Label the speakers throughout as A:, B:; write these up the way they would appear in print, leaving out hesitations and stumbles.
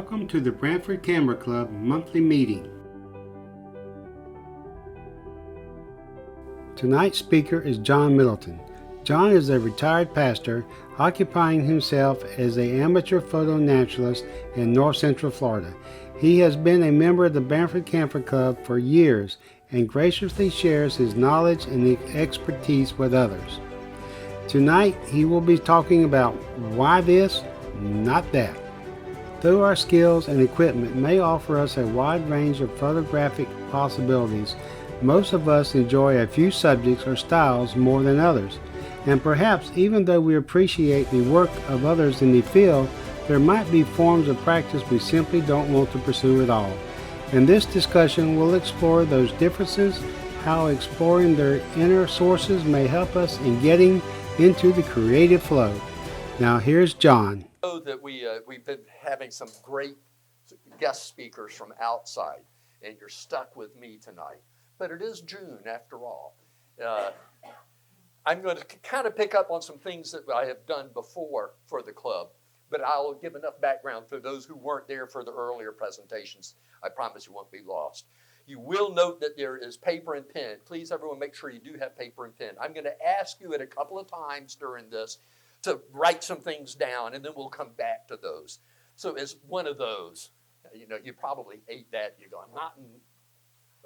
A: Welcome to the Banford Camera Club monthly meeting. Tonight's speaker is John Middleton. John is a retired pastor occupying himself as an amateur photo naturalist in North Central Florida. He has been a member of the Banford Camera Club for years and graciously shares his knowledge and expertise with others. Tonight he will be talking about why this, not that. Though our skills and equipment may offer us a wide range of photographic possibilities, most of us enjoy a few subjects or styles more than others. And perhaps even though we appreciate the work of others in the field, there might be forms of practice we simply don't want to pursue at all. In this discussion, we'll explore those differences, how exploring their inner sources may help us in getting into the creative flow. Now here's John.
B: That we've been having some great guest speakers from outside, and you're stuck with me tonight. But it is June after all. I'm going to kind of pick up on some things that I have done before for the club, but I'll give enough background for those who weren't there for the earlier presentations. I promise you won't be lost. You will note that there is paper and pen. Please, everyone, make sure you do have paper and pen. I'm going to ask you at a couple of times during this to write some things down, and then we'll come back to those. So as one of those, you probably ate that. You go, I'm not in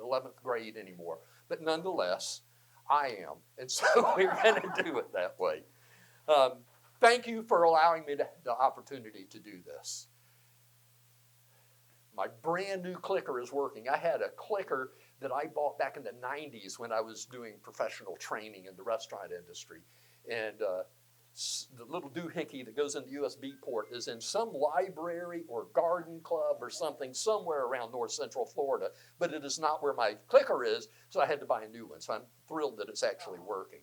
B: 11th grade anymore. But nonetheless, I am. And so we're going to do it that way. Thank you for allowing me the opportunity to do this. My brand new clicker is working. I had a clicker that I bought back in the 90s when I was doing professional training in the restaurant industry. And the little doohickey that goes in the USB port is in some library or garden club or something somewhere around North Central Florida, but it is not where my clicker is, so I had to buy a new one. So I'm thrilled that it's actually working.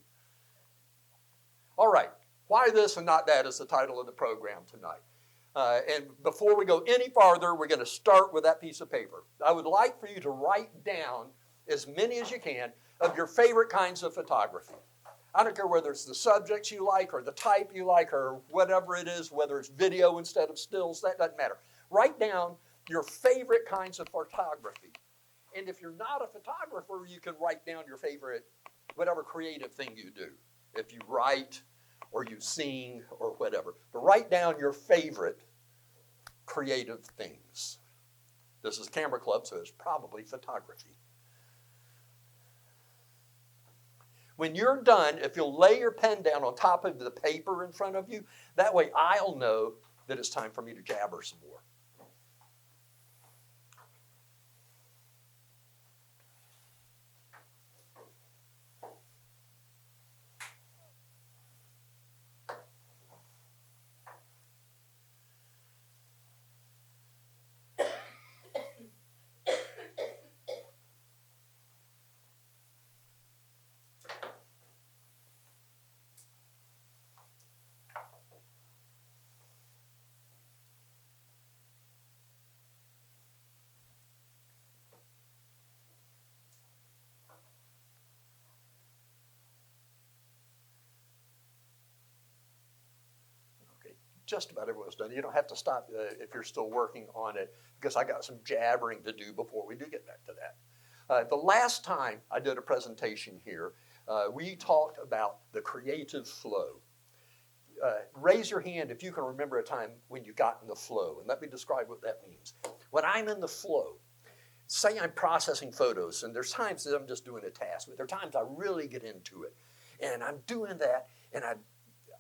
B: All right, why this and not that is the title of the program tonight. And before we go any farther, we're going to start with that piece of paper. I would like for you to write down as many as you can of your favorite kinds of photography. I don't care whether it's the subjects you like or the type you like or whatever it is, whether it's video instead of stills, that doesn't matter. Write down your favorite kinds of photography. And if you're not a photographer, you can write down your favorite, whatever creative thing you do. If you write or you sing or whatever. But write down your favorite creative things. This is a camera club, so it's probably photography. When you're done, if you'll lay your pen down on top of the paper in front of you, that way I'll know that it's time for me to jabber some more. Just about everyone's done. You don't have to stop if you're still working on it, because I got some jabbering to do before we do get back to that. The last time I did a presentation here, we talked about the creative flow. Raise your hand if you can remember a time when you got in the flow, and let me describe what that means. When I'm in the flow, say I'm processing photos, and there's times that I'm just doing a task, but there are times I really get into it, and I'm doing that, and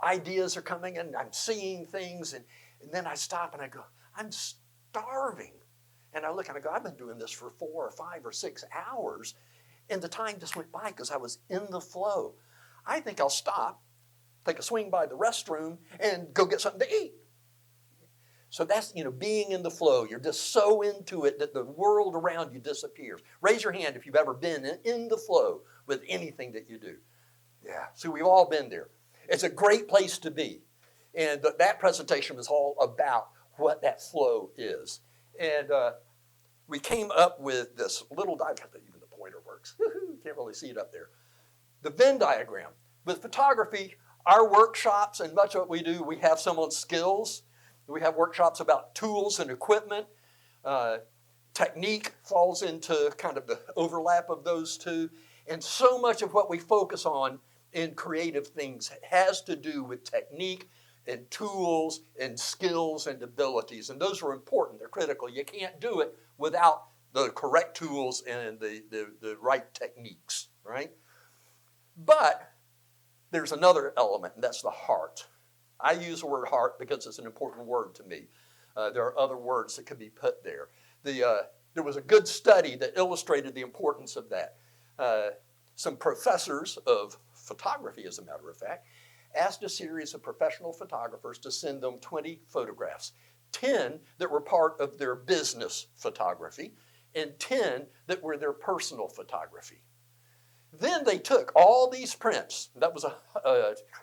B: ideas are coming and I'm seeing things, and then I stop and I go, I'm starving. And I look and I go, I've been doing this for 4 or 5 or 6 hours, and the time just went by because I was in the flow. I think I'll stop, take a swing by the restroom, and go get something to eat. So that's, being in the flow. You're just so into it that the world around you disappears. Raise your hand if you've ever been in the flow with anything that you do. Yeah, so we've all been there. It's a great place to be. And that presentation was all about what that flow is. And we came up with this little diagram. Even the pointer works. Can't really see it up there. The Venn diagram. With photography, our workshops and much of what we do, we have someone's skills. We have workshops about tools and equipment. Technique falls into kind of the overlap of those two. And so much of what we focus on in creative things has to do with technique and tools and skills and abilities. And those are important. They're critical. You can't do it without the correct tools and the right techniques, right? But there's another element, and that's the heart. I use the word heart because it's an important word to me. There are other words that could be put there. There was a good study that illustrated the importance of that. Some professors of photography, as a matter of fact, asked a series of professional photographers to send them 20 photographs, 10 that were part of their business photography, and 10 that were their personal photography. Then they took all these prints, that was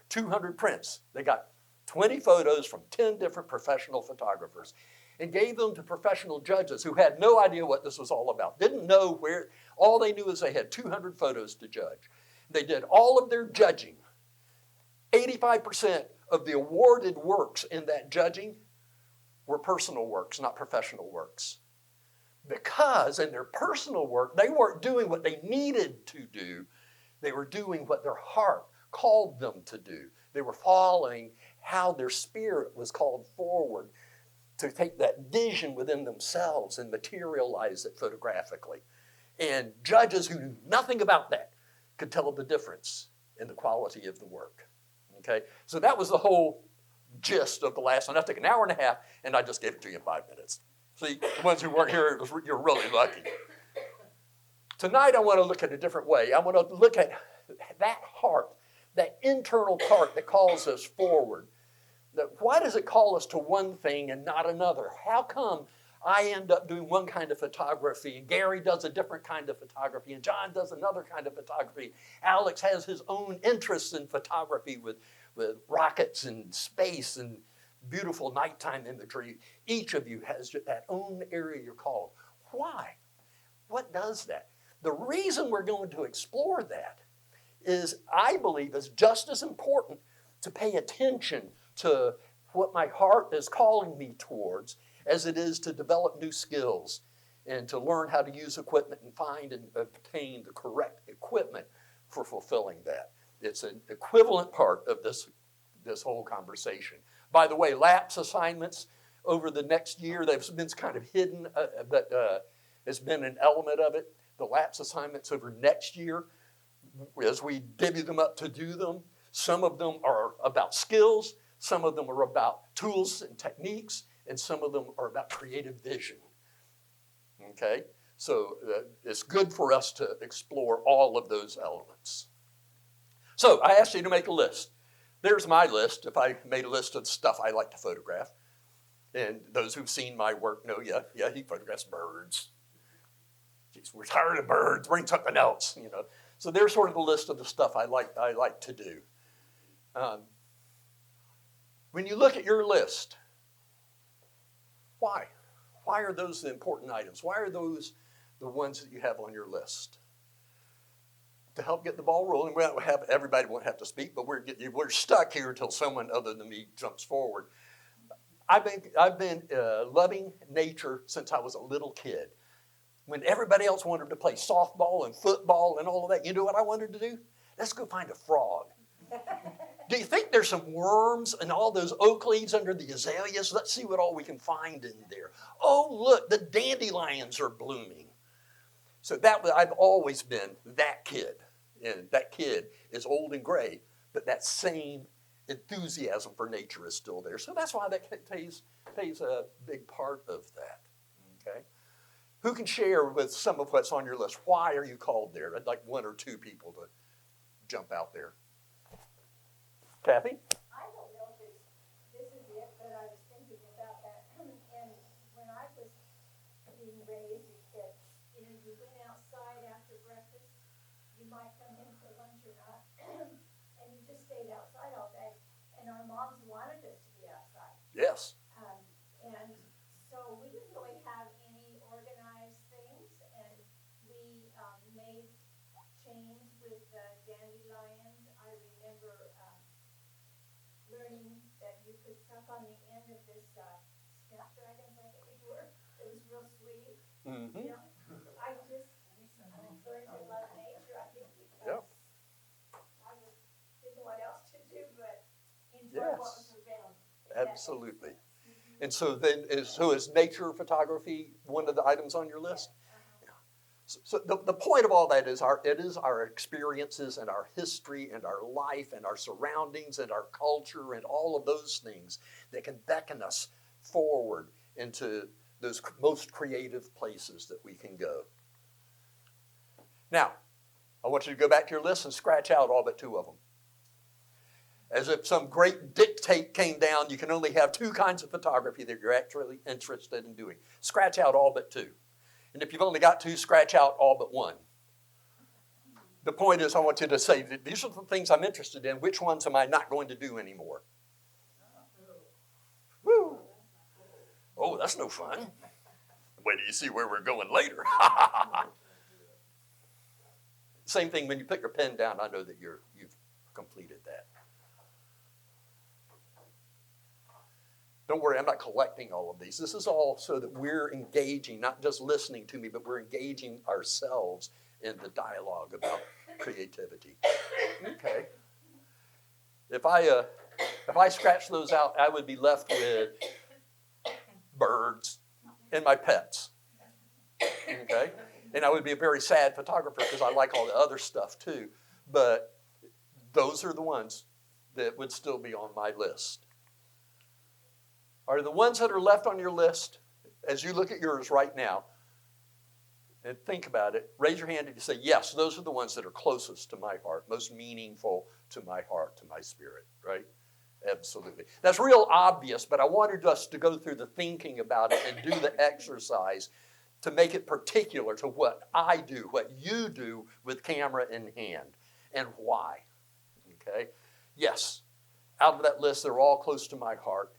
B: 200 prints. They got 20 photos from 10 different professional photographers and gave them to professional judges who had no idea what this was all about, didn't know where, all they knew is they had 200 photos to judge. They did all of their judging. 85% of the awarded works in that judging were personal works, not professional works. Because in their personal work, they weren't doing what they needed to do. They were doing what their heart called them to do. They were following how their spirit was called forward to take that vision within themselves and materialize it photographically. And judges who knew nothing about that could tell the difference in the quality of the work. Okay? So that was the whole gist of the last one. I took an hour and a half, and I just gave it to you in 5 minutes. See, the ones who weren't here, you're really lucky. Tonight, I want to look at a different way. I want to look at that heart, that internal part that calls us forward. Why does it call us to one thing and not another? How come I end up doing one kind of photography, and Gary does a different kind of photography, and John does another kind of photography? Alex has his own interests in photography with rockets and space and beautiful nighttime imagery. Each of you has that own area you're called. Why? What does that? The reason we're going to explore that is, I believe, is just as important to pay attention to what my heart is calling me towards as it is to develop new skills and to learn how to use equipment and find and obtain the correct equipment for fulfilling that. It's an equivalent part of this whole conversation. By the way, lapse assignments over the next year, they've been kind of hidden, but it's been an element of it. The lapse assignments over next year, as we divvy them up to do them, some of them are about skills, some of them are about tools and techniques, and some of them are about creative vision. Okay? So it's good for us to explore all of those elements. So I asked you to make a list. There's my list. If I made a list of stuff I like to photograph, and those who've seen my work know, yeah, he photographs birds. Jeez, we're tired of birds. Bring something else, you know. So there's sort of a list of the stuff I like to do. When you look at your list, why? Why are those the important items? Why are those the ones that you have on your list? To help get the ball rolling, everybody won't have to speak, but we're stuck here until someone other than me jumps forward. I've been loving nature since I was a little kid. When everybody else wanted to play softball and football and all of that, you know what I wanted to do? Let's go find a frog. Do you think there's some worms and all those oak leaves under the azaleas? Let's see what all we can find in there. Oh, look, the dandelions are blooming. So I've always been that kid. And that kid is old and gray, but that same enthusiasm for nature is still there. So that's why that plays a big part of that. Okay? Who can share with some of what's on your list? Why are you called there? I'd like one or two people to jump out there. Kathy?
C: I don't know if this is it, but I was thinking about that. And when I was being raised, you went outside after breakfast, you might come in for lunch or not, and you just stayed outside all day. And our moms wanted us to be outside.
B: Yes.
C: And so we didn't really have any organized things, and we made chains with dandelions. I remember learning that you was stuck on the end of this snapdragons, I think they were. It was real sweet.
B: Mm-hmm.
C: You know, I just learned to love nature, I think, because
B: Yep.
C: I was didn't know what else to do but enjoy what was
B: Yes.
C: around. If that makes
B: Absolutely.
C: sense.
B: And so then, is nature photography one of the items on your list? So the point of all that is it is our experiences and our history and our life and our surroundings and our culture and all of those things that can beckon us forward into those most creative places that we can go. Now, I want you to go back to your list and scratch out all but 2 of them. As if some great dictate came down, you can only have 2 kinds of photography that you're actually interested in doing. Scratch out all but 2. And if you've only got 2, scratch out all but 1. The point is, I want you to say, these are the things I'm interested in. Which ones am I not going to do anymore? Woo! Oh, that's no fun. Wait till you see where we're going later. Same thing when you put your pen down, I know that you've completed that. Don't worry, I'm not collecting all of these. This is all so that we're engaging, not just listening to me, but we're engaging ourselves in the dialogue about creativity. Okay. If I scratch those out, I would be left with birds and my pets. Okay? And I would be a very sad photographer because I like all the other stuff too. But those are the ones that would still be on my list. Are the ones that are left on your list, as you look at yours right now, and think about it, raise your hand and you say, yes, those are the ones that are closest to my heart, most meaningful to my heart, to my spirit, right? Absolutely. That's real obvious, but I wanted us to go through the thinking about it and do the exercise to make it particular to what I do, what you do with camera in hand, and why. Okay? Yes, out of that list, they're all close to my heart,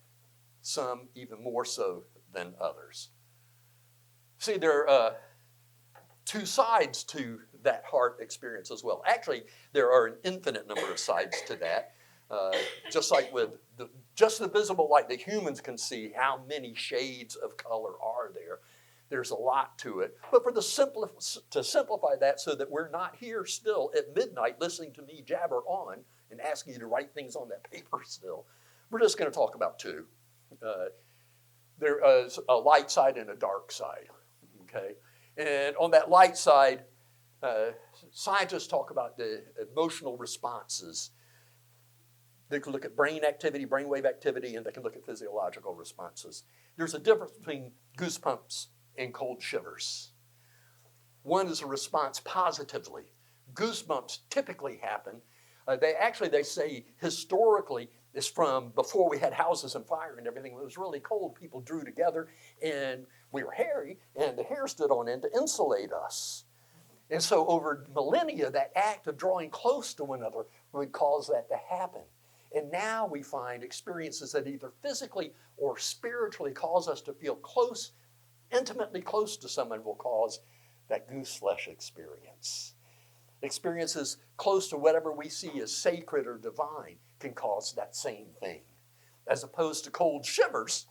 B: some even more so than others. See, there are 2 sides to that heart experience as well. Actually, there are an infinite number of sides to that. Just like with just the visible light that humans can see, how many shades of color are there? There's a lot to it. But to simplify that so that we're not here still at midnight listening to me jabber on and asking you to write things on that paper still, we're just going to talk about 2. There is a light side and a dark side, okay? And on that light side, scientists talk about the emotional responses. They can look at brain activity, brainwave activity, and they can look at physiological responses. There's a difference between goosebumps and cold shivers. One is a response positively. Goosebumps typically happen. They say historically, it's from before we had houses and fire and everything. When it was really cold, people drew together and we were hairy and the hair stood on end to insulate us. And so over millennia, that act of drawing close to one another would cause that to happen. And now we find experiences that either physically or spiritually cause us to feel close, intimately close to someone will cause that gooseflesh experience. Experiences close to whatever we see as sacred or divine can cause that same thing, as opposed to cold shivers,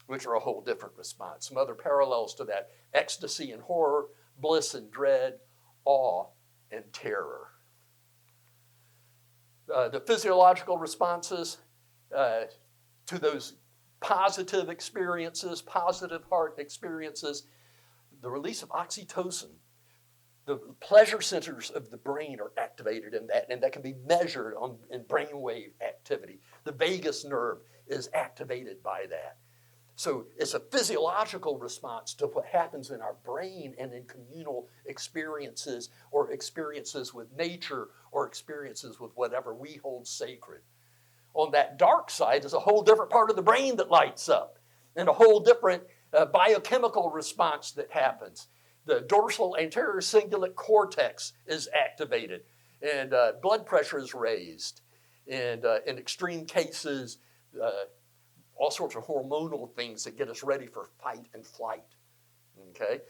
B: which are a whole different response. Some other parallels to that: ecstasy and horror, bliss and dread, awe and terror. The physiological responses to those positive experiences, positive heart experiences, the release of oxytocin. The pleasure centers of the brain are activated in that, and that can be measured in brainwave activity. The vagus nerve is activated by that. So it's a physiological response to what happens in our brain and in communal experiences or experiences with nature or experiences with whatever we hold sacred. On that dark side is a whole different part of the brain that lights up and a whole different biochemical response that happens. The dorsal anterior cingulate cortex is activated and blood pressure is raised. And in extreme cases, all sorts of hormonal things that get us ready for fight and flight. Okay?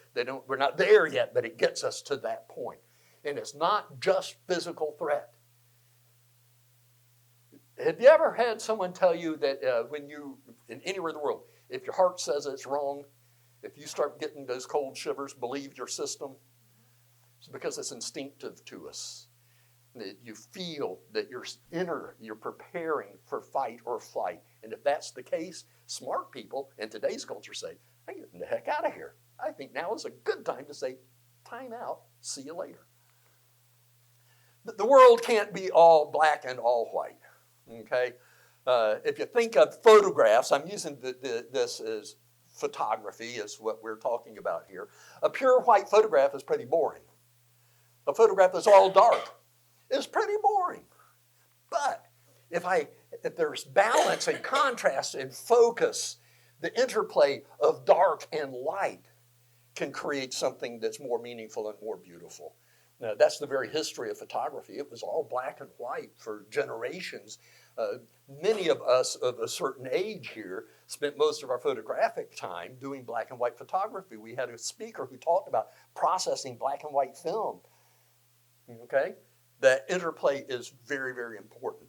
B: We're not there yet, but it gets us to that point. And it's not just physical threat. Have you ever had someone tell you that when you, in anywhere in the world, if your heart says it's wrong, if you start getting those cold shivers, believe your system? It's because it's instinctive to us. That you feel that you're preparing for fight or flight. And if that's the case, smart people in today's culture say, I'm getting the heck out of here. I think now is a good time to say, time out, see you later. The world can't be all black and all white, okay? If you think of photographs, I'm using this as photography is what we're talking about here. A pure white photograph is pretty boring. A photograph that's all dark is pretty boring. But if there's balance and contrast and focus, the interplay of dark and light can create something that's more meaningful and more beautiful. Now, that's the very history of photography. It was all black and white for generations. Many of us of a certain age here spent most of our photographic time doing black and white photography. We had a speaker who talked about processing black and white film. Okay? That interplay is very, very important.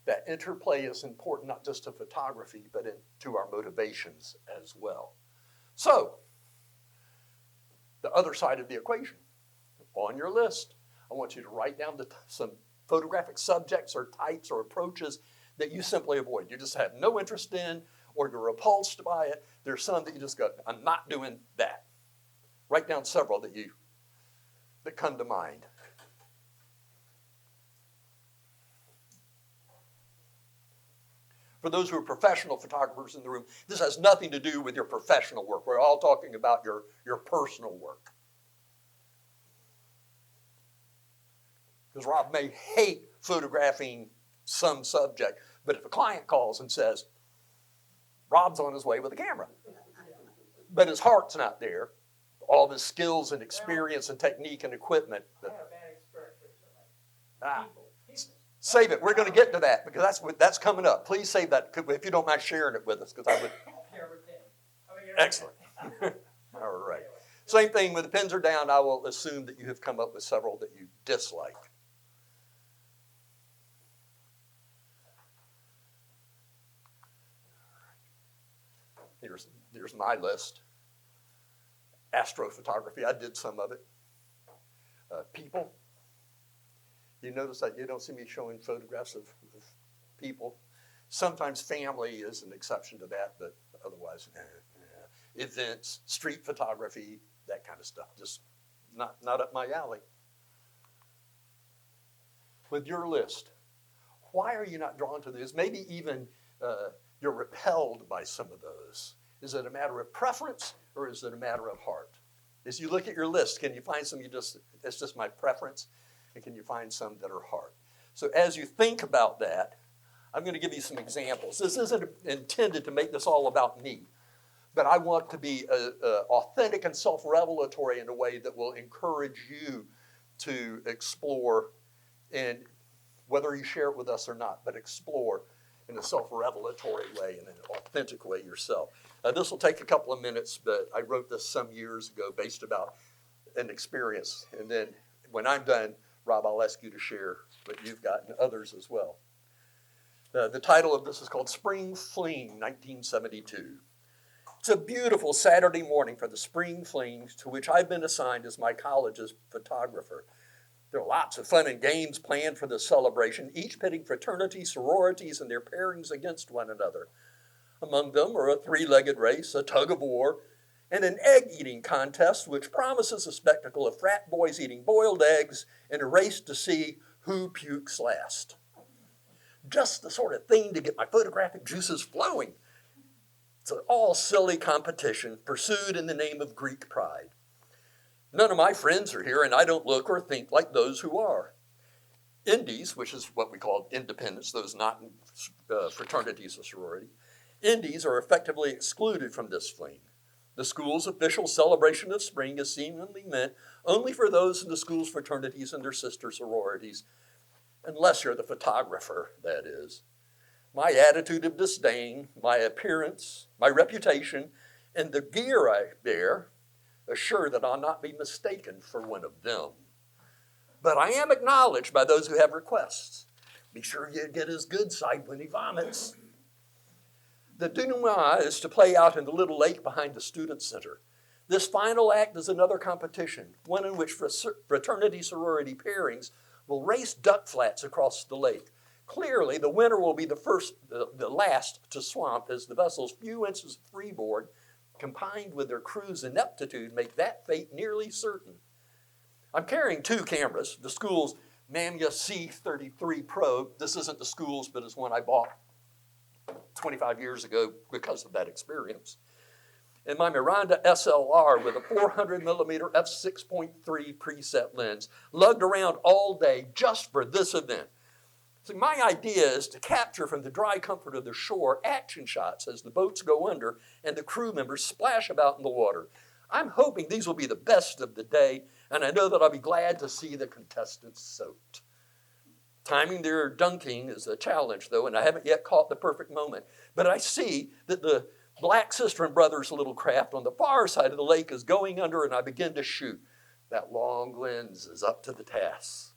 B: That interplay is important not just to photography, but to our motivations as well. So, the other side of the equation. On your list, I want you to write down some photographic subjects or types or approaches that you simply avoid. You just have no interest in, or you're repulsed by it. There's some that you just go, I'm not doing that. Write down several that come to mind. For those who are professional photographers in the room, this has nothing to do with your professional work. We're all talking about your personal work. Because Rob may hate photographing some subject, but if a client calls and says, Rob's on his way with a camera, but his heart's not there, all of his skills and experience and technique and equipment.
D: I had a bad experience recently. People.
B: Save it. We're going to get to that because that's coming up. Please save that if you don't mind sharing it with us, because I would. Excellent. All right. Same thing when the pens are down. I will assume that you have come up with several that you dislike. Here's my list. Astrophotography. I did some of it. People. You notice that you don't see me showing photographs of people. Sometimes family is an exception to that, but otherwise, events, street photography, that kind of stuff, just not up my alley. With your list, why are you not drawn to this? Maybe even you're repelled by some of those. Is it a matter of preference or is it a matter of heart? As you look at your list, can you find some it's just my preference? And can you find some that are heart? So as you think about that, I'm going to give you some examples. This isn't intended to make this all about me, but I want to be authentic and self-revelatory in a way that will encourage you to explore, and whether you share it with us or not, but explore in a self-revelatory way, in an authentic way yourself. This will take a couple of minutes, but I wrote this some years ago based about an experience. And then when I'm done, Rob, I'll ask you to share what you've got and others as well. The title of this is called Spring Fling, 1972. It's a beautiful Saturday morning for the Spring Fling, to which I've been assigned as my college's photographer. There are lots of fun and games planned for the celebration, each pitting fraternities, sororities, and their pairings against one another. Among them are a three-legged race, a tug-of-war, and an egg-eating contest, which promises a spectacle of frat boys eating boiled eggs and a race to see who pukes last. Just the sort of thing to get my photographic juices flowing. It's an all-silly competition pursued in the name of Greek pride. None of my friends are here, and I don't look or think like those who are. Indies, which is what we call independents, those not in fraternities or sorority, Indies are effectively excluded from this fling. The school's official celebration of spring is seemingly meant only for those in the school's fraternities and their sister sororities, unless you're the photographer, that is. My attitude of disdain, my appearance, my reputation, and the gear I bear assure that I'll not be mistaken for one of them. But I am acknowledged by those who have requests. Be sure you get his good side when he vomits. The denouement is to play out in the little lake behind the student center. This final act is another competition, one in which fraternity sorority pairings will race duck flats across the lake. Clearly, the winner will be the last to swamp, as the vessel's few inches of freeboard, combined with their crew's ineptitude, make that fate nearly certain. I'm carrying 2 cameras, the school's Mamiya C33 Pro. This isn't the school's, but it's one I bought 25 years ago because of that experience. And my Miranda SLR with a 400 millimeter f6.3 preset lens, lugged around all day just for this event. So my idea is to capture from the dry comfort of the shore action shots as the boats go under and the crew members splash about in the water. I'm hoping these will be the best of the day, and I know that I'll be glad to see the contestants soaked. Timing their dunking is a challenge, though, and I haven't yet caught the perfect moment. But I see that the Black Sister and Brothers little craft on the far side of the lake is going under, and I begin to shoot. That long lens is up to the task.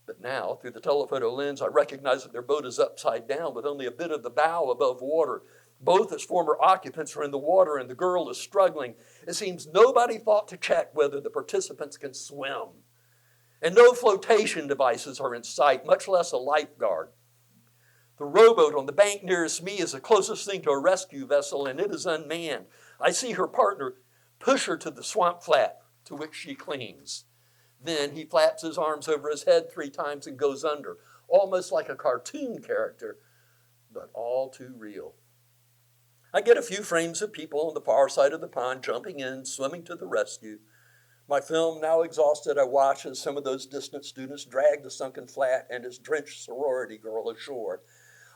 B: But now, through the telephoto lens, I recognize that their boat is upside down with only a bit of the bow above water. Both its former occupants are in the water, and the girl is struggling. It seems nobody thought to check whether the participants can swim. And no flotation devices are in sight, much less a lifeguard. The rowboat on the bank nearest me is the closest thing to a rescue vessel, and it is unmanned. I see her partner push her to the swamp flat, to which she clings. Then he flaps his arms over his head 3 times and goes under, almost like a cartoon character, but all too real. I get a few frames of people on the far side of the pond jumping in, swimming to the rescue. My film now exhausted, I watch as some of those distant students drag the sunken flat and his drenched sorority girl ashore.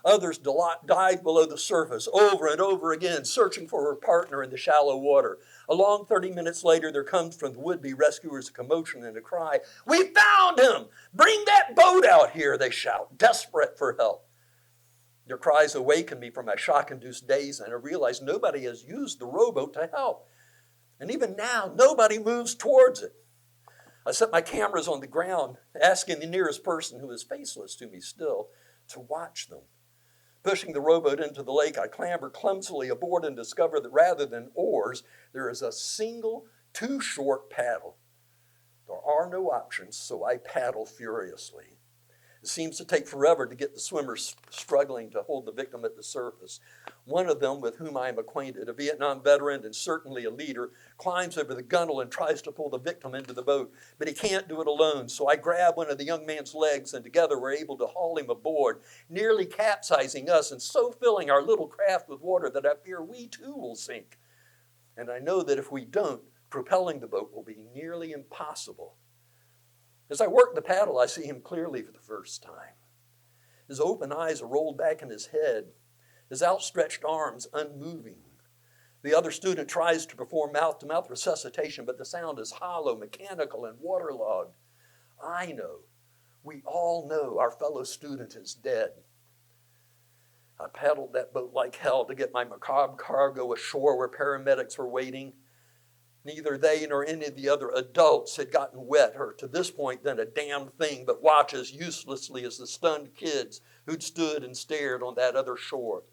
B: Others dive below the surface over and over again, searching for her partner in the shallow water. A long 30 minutes later, there comes from the would-be rescuers a commotion and a cry. "We found him! Bring that boat out here!" they shout, desperate for help. Their cries awaken me from my shock-induced daze, and I realize nobody has used the rowboat to help. And even now, nobody moves towards it. I set my cameras on the ground, asking the nearest person, who is faceless to me still, to watch them. Pushing the rowboat into the lake, I clamber clumsily aboard and discover that rather than oars, there is a single, too short paddle. There are no options, so I paddle furiously. It seems to take forever to get the swimmers struggling to hold the victim at the surface. One of them, with whom I am acquainted, a Vietnam veteran and certainly a leader, climbs over the gunwale and tries to pull the victim into the boat, but he can't do it alone. So I grab one of the young man's legs, and together we're able to haul him aboard, nearly capsizing us and so filling our little craft with water that I fear we too will sink. And I know that if we don't, propelling the boat will be nearly impossible. As I work the paddle, I see him clearly for the first time. His open eyes are rolled back in his head, his outstretched arms unmoving. The other student tries to perform mouth-to-mouth resuscitation, but the sound is hollow, mechanical, and waterlogged. I know, we all know our fellow student is dead. I paddled that boat like hell to get my macabre cargo ashore where paramedics were waiting. Neither they nor any of the other adults had gotten wet or to this point done a damn thing but watch as uselessly as the stunned kids who'd stood and stared on that other shore.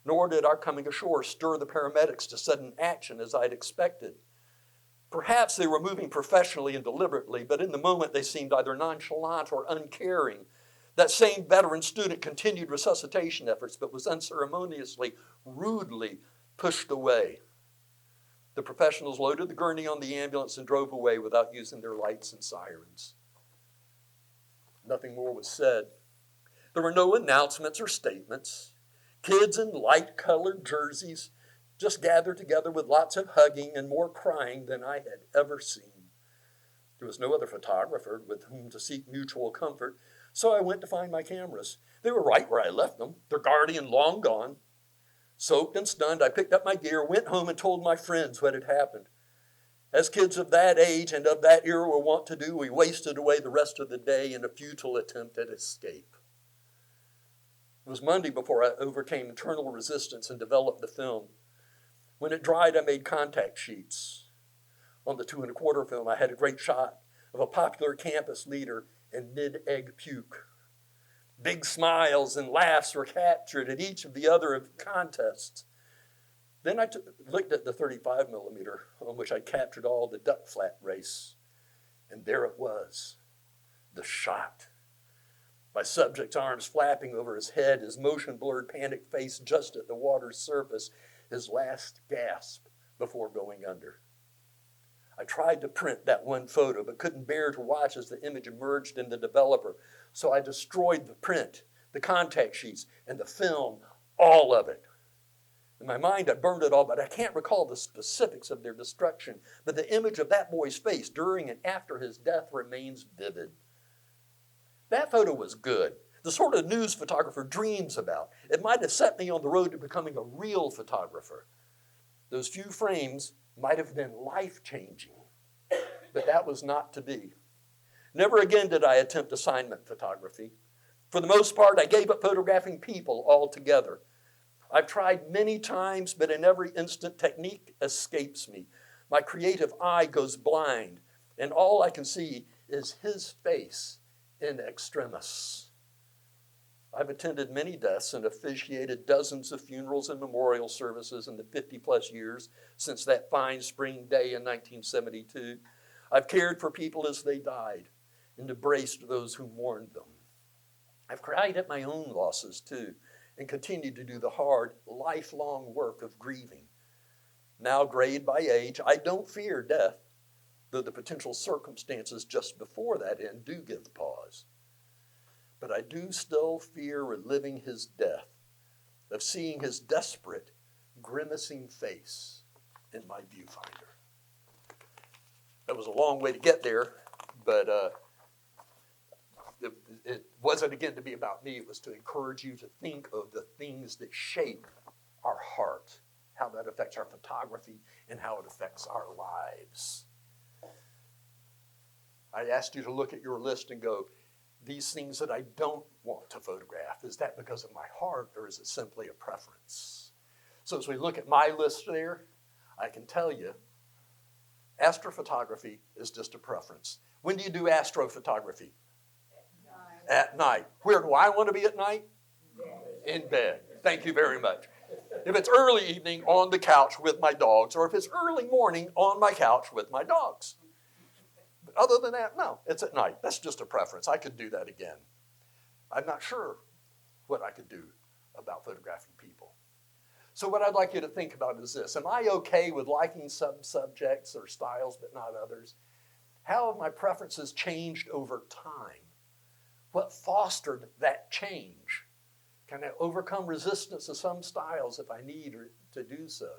B: Nor did our coming ashore stir the paramedics to sudden action as I'd expected. Perhaps they were moving professionally and deliberately, but in the moment they seemed either nonchalant or uncaring. That same veteran student continued resuscitation efforts but was unceremoniously, rudely pushed away. The professionals loaded the gurney on the ambulance and drove away without using their lights and sirens. Nothing more was said. There were no announcements or statements. Kids in light-colored jerseys just gathered together with lots of hugging and more crying than I had ever seen. There was no other photographer with whom to seek mutual comfort, so I went to find my cameras. They were right where I left them, their guardian long gone. Soaked and stunned, I picked up my gear, went home, and told my friends what had happened. As kids of that age and of that era were wont to do, we wasted away the rest of the day in a futile attempt at escape. It was Monday before I overcame internal resistance and developed the film. When it dried, I made contact sheets. On the 2 1/4 film, I had a great shot of a popular campus leader in mid-egg puke. Big smiles and laughs were captured at each of the other contests. Then I looked at the 35 millimeter on which I captured all the duck flat race, and there it was, the shot. My subject's arms flapping over his head, his motion-blurred panic face just at the water's surface, his last gasp before going under. I tried to print that one photo, but couldn't bear to watch as the image emerged in the developer, so I destroyed the print, the contact sheets, and the film, all of it. In my mind, I burned it all, but I can't recall the specifics of their destruction. But the image of that boy's face during and after his death remains vivid. That photo was good, the sort of news photographer dreams about. It might have set me on the road to becoming a real photographer. Those few frames might have been life-changing, but that was not to be. Never again did I attempt assignment photography. For the most part, I gave up photographing people altogether. I've tried many times, but in every instant, technique escapes me. My creative eye goes blind, and all I can see is his face in extremis. I've attended many deaths and officiated dozens of funerals and memorial services in the 50-plus years since that fine spring day in 1972. I've cared for people as they died and embraced those who mourned them. I've cried at my own losses, too, and continued to do the hard, lifelong work of grieving. Now, grayed by age, I don't fear death, though the potential circumstances just before that end do give pause. But I do still fear reliving his death, of seeing his desperate, grimacing face in my viewfinder. That was a long way to get there, but it wasn't, again, to be about me. It was to encourage you to think of the things that shape our heart, how that affects our photography, and how it affects our lives. I asked you to look at your list and go, these things that I don't want to photograph, is that because of my heart, or is it simply a preference? So as we look at my list there, I can tell you, astrophotography is just a preference. When do you do astrophotography? At night. Where do I want to be at night? In bed. Thank you very much. If it's early evening, on the couch with my dogs, or if it's early morning, on my couch with my dogs. But other than that, no, it's at night. That's just a preference. I could do that again. I'm not sure what I could do about photographing people. So what I'd like you to think about is this. Am I okay with liking some subjects or styles but not others? How have my preferences changed over time? What fostered that change? Can I overcome resistance to some styles if I need to do so?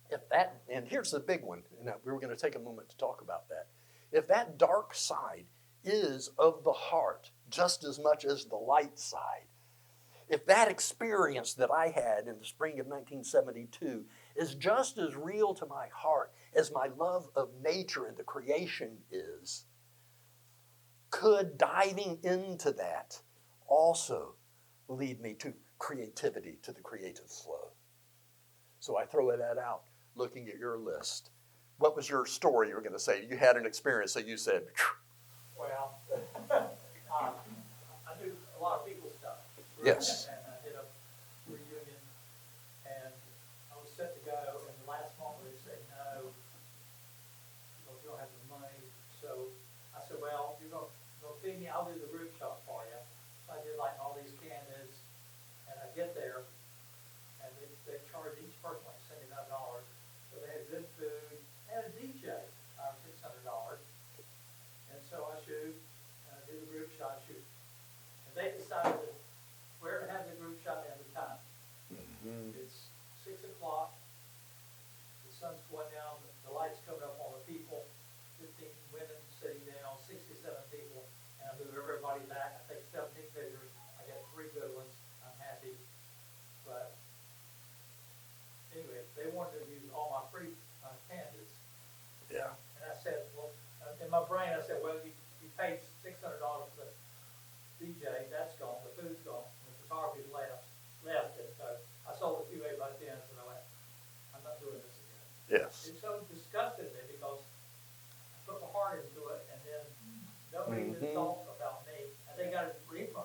B: If that, and here's the big one, and we're going to take a moment to talk about that. If that dark side is of the heart just as much as the light side, if that experience that I had in the spring of 1972 is just as real to my heart as my love of nature and the creation is, could diving into that also lead me to creativity, to the creative flow? So I throw that out, looking at your list. What was your story you were going to say? You had an experience that you said,
D: Well, I do a lot of people stuff.
B: Yes.
D: And I did a reunion, and I was set to go, and the last moment they said no, because you don't have the money. So I said, well, you're going to feed me, I'll do the group shot for you. So I did like all these candidates, and I get there, and they charge each person like $79. So they had good food, and a DJ, $600. And so I shoot, and I do the group shot shoot. And they decided where to have the group shot every time. It's 6 o'clock, the sun's going down, the light's coming up on the people, 15 women sitting down, 67 people, and I move everybody back. I take 17 pictures, I get 3 good ones, I'm happy. But anyway, they wanted to use all my free candidates.
B: yeah.
D: And I said, well, in my brain, I said, well, you paid $600 for the DJ, that's gone, the food's gone, and the photography's left. And so I sold a few 8x10s, and I went, I'm not doing this again.
B: Yes.
D: It so disgusted me because I put my heart into it, and then nobody even thought about me. And they got a refund.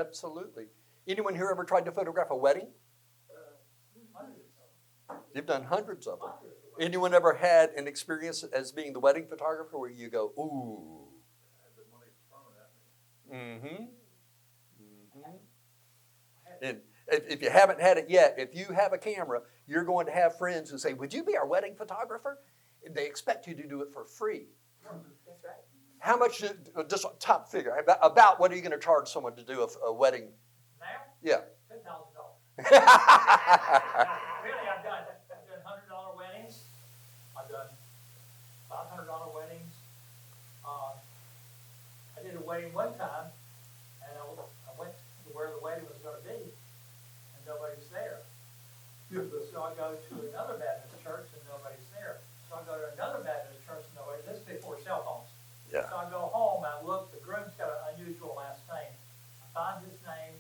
B: absolutely. Anyone here ever tried to photograph a wedding?
D: Hundreds of them.
B: You've done hundreds of them.
D: Hundreds of them.
B: Anyone ever had an experience as being the wedding photographer where you go, ooh? Mm-hmm. Mm-hmm. And if you haven't had it yet, if you have a camera, you're going to have friends who say, would you be our wedding photographer? And they expect you to do it for free.
E: That's right.
B: How much, just a top figure, about what are you going to charge someone to do a wedding?
D: Now,
B: Yeah.
D: $10,000. Really, I've done $100 weddings. I've done $500 weddings. I did a wedding one time, and I went to where the wedding was going to be, and nobody's there. So I go to another Baptist church, and nobody's there. So I go to another Baptist church, and nobody. This is before cell phones.
B: Yeah.
D: So I go home, I look. The groom's got an unusual last name. I find his name,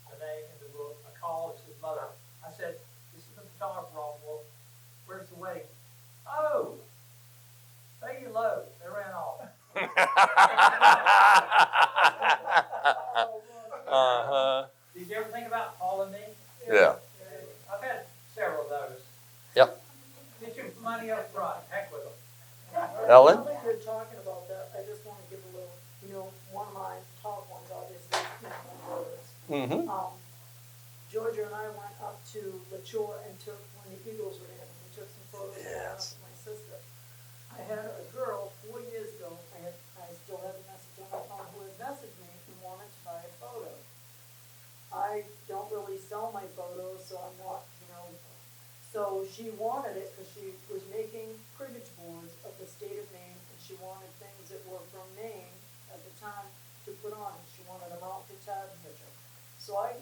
D: the name in the book. I call. It's his mother. I said, "This is the photographer. Well, where's the wedding?" Oh, say you low. They ran off.
B: Uh-huh.
D: Did you ever think about calling me?
B: Yeah.
D: I've had several of those.
B: Yep.
D: Get your money up front. Heck with them.
B: Ellen?
E: Now that you're talking about that, I just want to give a little, one of my top ones, obviously, is my brothers.
B: Mm-hmm.
E: Georgia and I went up to La Chore and took, when the Eagles were in, we took some photos of that with my sister. I had a girl 4 years ago, I still have a message on my phone, who had messaged me and wanted to buy a photo. I don't really sell my photos, so I'm not, so she wanted it because she was making cribbage boards of the state of Maine, and she wanted things that were from Maine at the time to put on it. She wanted a mounted tab picture. So I,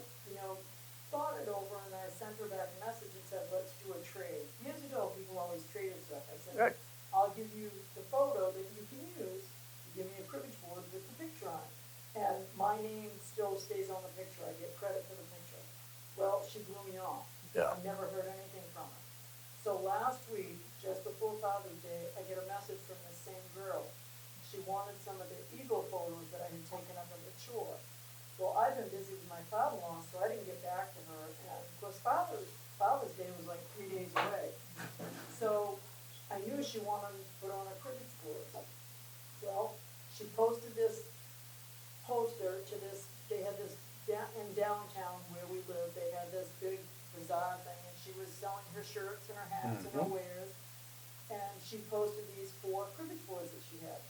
E: thought it over, and I sent her back a message and said, let's do a trade. Years ago, people always traded stuff. I said,
B: Right.
E: I'll give you the photo that you can use. You give me a cribbage board with the picture on it. And my name still stays on the picture. I get credit for the picture. Well, she blew me off.
B: Yeah.
E: I never heard anything from her. So last week, just before Father's Day, I get a message from this same girl. She wanted some of the eagle photos that I had taken up in the chore. Well, I've been busy with my father-in-law, so I didn't get back to her. And of course, Father's Day was like 3 days away. So I knew she wanted to put on a cribbage board. Well, she posted this poster to this, they had this, in downtown where we live, they had this big bazaar thing, and she was selling her shirts and her hats and her wares. And she posted these 4 cribbage boards that she had.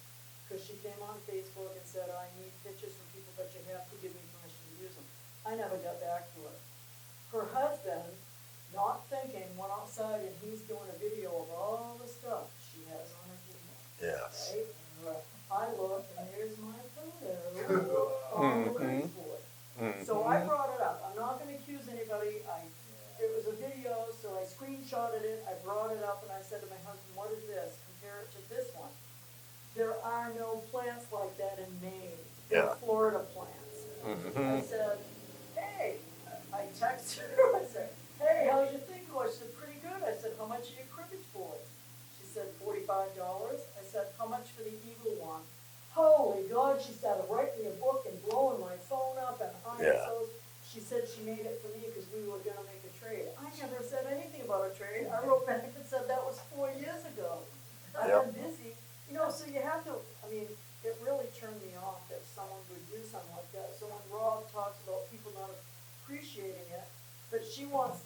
E: Because she came on Facebook and said, I need pictures from people, but you have to give me permission to use them. I never got back to her. Her husband, not thinking, went outside and he's doing a video of all the stuff she has on her email.
B: Yes.
E: Right? I looked and there's my photo on the cribbage board. So I brought it up. I'm not going to accuse anybody. It was a video, so I screenshotted it. I brought it up and I said to my husband, what is this? Compare it to this one. There are no plants like that in Maine.
B: Yeah.
E: Florida plants.
B: Mm-hmm.
E: I said, hey, I texted her, I said, hey, how's your thing going? She said, pretty good. I said, how much are your cribbage boards? She said, $45. I said, how much for the eagle one? Holy God, she started writing me a book and blowing my phone up and ISOs. She said she made it for me because we were gonna make a trade. I never said anything about a trade. I wrote back and said that was 4 years ago. I've been busy. So you have to, it really turned me off that someone would do something like that. So when Rob talks about people not appreciating it, but she wants,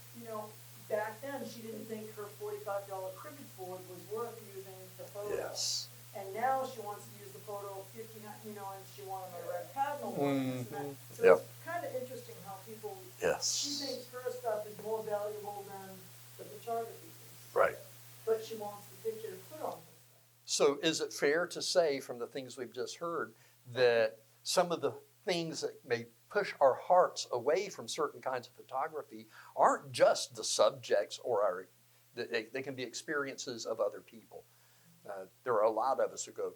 E: back then, she didn't think her $45 cribbage board was worth using the photo.
B: Yes.
E: And now she wants to use the photo of 59, and she wanted a red cardinal one. This and that. So it's kind of interesting how people, she thinks her stuff is more valuable than the photography piece.
B: Right.
E: But she wants the picture to put on her.
B: So is it fair to say from the things we've just heard that some of the things that may push our hearts away from certain kinds of photography aren't just the subjects or they can be experiences of other people? There are a lot of us who go,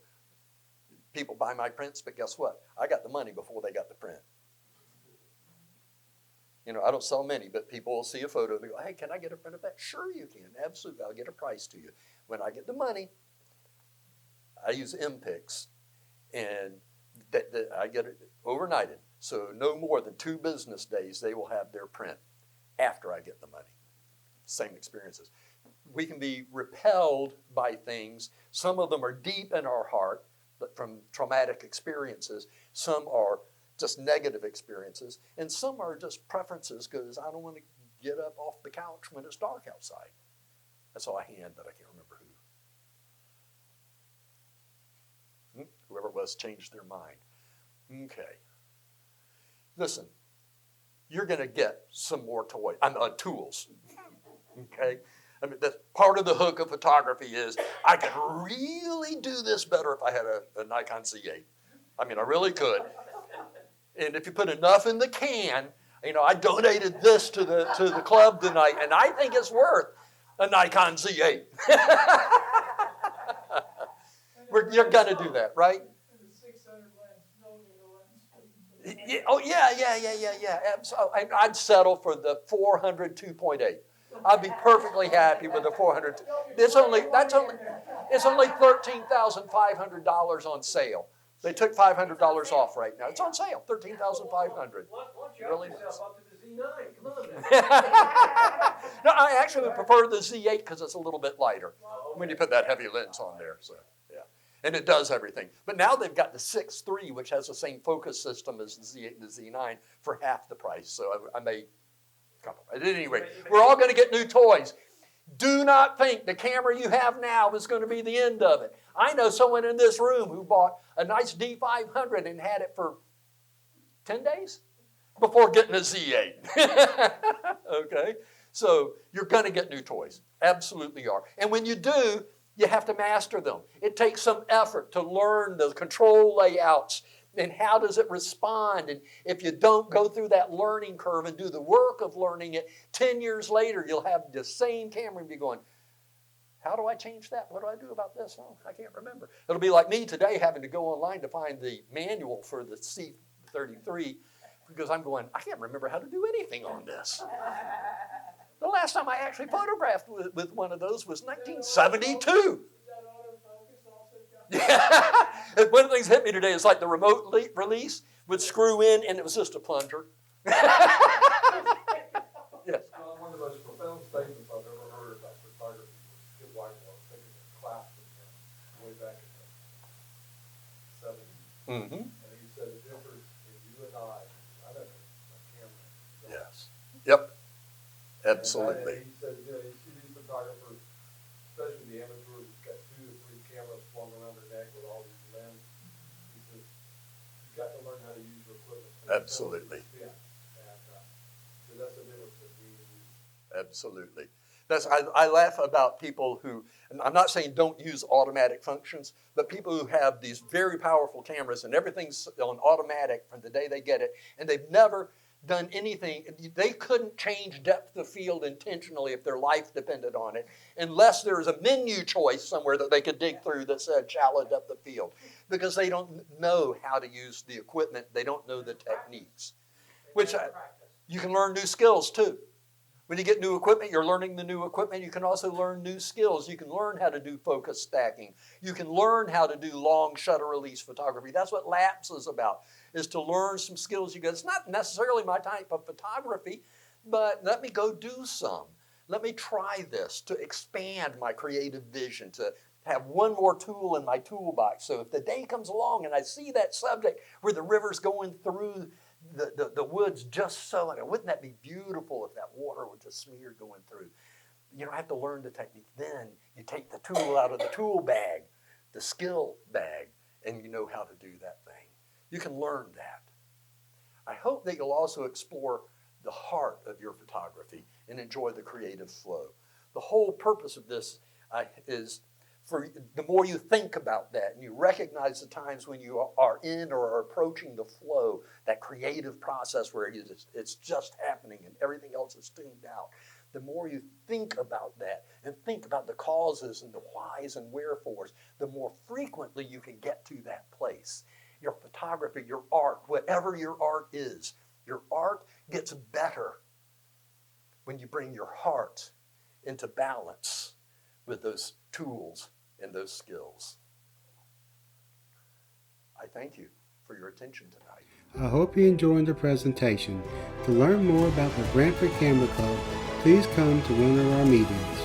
B: people buy my prints, but guess what? I got the money before they got the print. I don't sell many, but people will see a photo and they go, hey, can I get a print of that? Sure you can, absolutely, I'll get a price to you. When I get the money, I use MPICs, and I get it overnighted. So no more than 2 business days, they will have their print after I get the money. Same experiences. We can be repelled by things. Some of them are deep in our heart, but from traumatic experiences. Some are just negative experiences. And some are just preferences because I don't want to get up off the couch when it's dark outside. I saw a hand, but I can't remember who. Whoever it was changed their mind. Okay. Listen, you're going to get some more tools. Okay? I mean, that's part of the hook of photography is I could really do this better if I had a Nikon Z8. I mean, I really could. And if you put enough in the can, I donated this to the club tonight, and I think it's worth a Nikon Z8. You're going to do that, right? Yeah, oh, yeah. So I'd settle for the 400 2.8. I'd be perfectly happy with the 400. It's only $13,500 on sale. They took $500 off right now. It's on sale, $13,500. Really nice. No, I actually would prefer the Z8 because it's a little bit lighter when you put that heavy lens on there. So yeah, and it does everything. But now they've got the 6.3, which has the same focus system as the Z8 and the Z9 for half the price. So I may. At any rate, we're all going to get new toys. Do not think the camera you have now is going to be the end of it. I know someone in this room who bought a nice D500 and had it for 10 days before getting a Z8. Okay? So you're going to get new toys. Absolutely are. And when you do, you have to master them. It takes some effort to learn the control layouts and how does it respond. And if you don't go through that learning curve and do the work of learning it, 10 years later, you'll have the same camera and be going, how do I change that? What do I do about this? Oh, I can't remember. It'll be like me today having to go online to find the manual for the C33 because I'm going, I can't remember how to do anything on this. The last time I actually photographed with one of those was 1972. Yeah. One of the things that hit me today is like the remote release would screw in and it was just a plunger. Yes.
F: One of the most profound statements I've ever heard about photography was Skip Whitewell taking a class with him way back in the 70s.
B: Mm-hmm.
F: And he said the difference in you and I don't know, my camera.
B: Yes. Yep. Absolutely.
F: And he said, you see these photographers, especially the amateurs, got 2 to 3 cameras flung around their neck with all these lenses. He says, you've got to learn how to use your equipment.
B: Absolutely.
F: Yeah. And so that's the difference between you.
B: Absolutely. I laugh about people who, and I'm not saying don't use automatic functions, but people who have these very powerful cameras and everything's on automatic from the day they get it, and they've never done anything. They couldn't change depth of field intentionally if their life depended on it, unless there was a menu choice somewhere that they could dig through that said shallow depth of field, because they don't know how to use the equipment. They don't know the techniques, which you can learn new skills too. When you get new equipment, you're learning the new equipment. You can also learn new skills. You can learn how to do focus stacking. You can learn how to do long shutter release photography. That's what LAPS is about, is to learn some skills you get. It's not necessarily my type of photography, but let me go do some. Let me try this to expand my creative vision, to have one more tool in my toolbox. So if the day comes along and I see that subject where the river's going through the woods just so, wouldn't that be beautiful if that water were just smeared going through? You don't have to learn the technique. Then you take the tool out of the tool bag, the skill bag, and you know how to do that thing. You can learn that. I hope that you'll also explore the heart of your photography and enjoy the creative flow. The whole purpose of this is for the more you think about that and you recognize the times when you are in or are approaching the flow, that creative process where it's just happening and everything else is tuned out, the more you think about that and think about the causes and the whys and wherefores, the more frequently you can get to that place. Your photography, your art, whatever your art is, your art gets better when you bring your heart into balance with those tools and those skills. I thank you for your attention tonight.
A: I hope you enjoyed the presentation. To learn more about the Banford Camera Club, please come to one of our meetings.